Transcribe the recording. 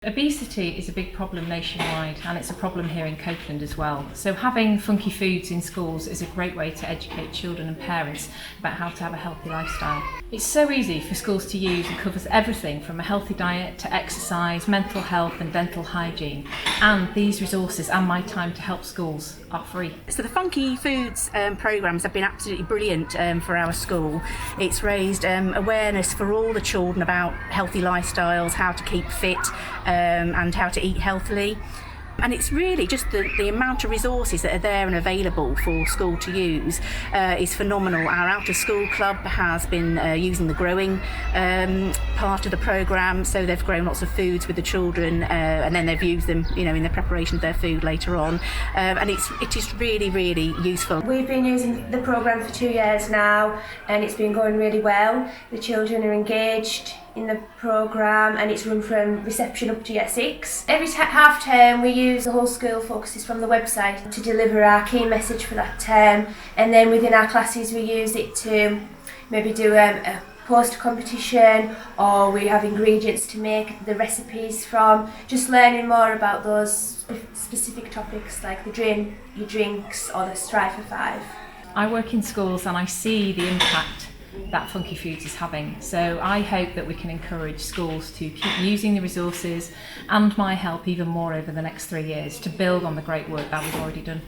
Obesity is a big problem nationwide, and it's a problem here in Copeland as well. So having Phunky Foods in schools is a great way to educate children and parents about how to have a healthy lifestyle. It's so easy for schools to use and covers everything from a healthy diet to exercise, mental health and dental hygiene. And these resources and my time to help schools are free. So the Phunky Foods programmes have been absolutely brilliant for our school. It's raised awareness for all the children about healthy lifestyles, how to keep fit and how to eat healthily. And it's really just the amount of resources that are there and available for school to use is phenomenal. Our Out of School Club has been using the growing part of the programme, so they've grown lots of foods with the children and then they've used them, in the preparation of their food later on. And it is really, really useful. We've been using the programme for 2 years now, and it's been going really well. The children are engaged in the programme, and it's run from reception up to year 6. Every half term we use the whole school focuses from the website to deliver our key message for that term, and then within our classes we use it to maybe do a poster competition, or we have ingredients to make the recipes from, just learning more about those specific topics like your drinks or the Strive for 5. I work in schools and I see the impact that Phunky Foods is having. So I hope that we can encourage schools to keep using the resources and my help even more over the next 3 years to build on the great work that we've already done.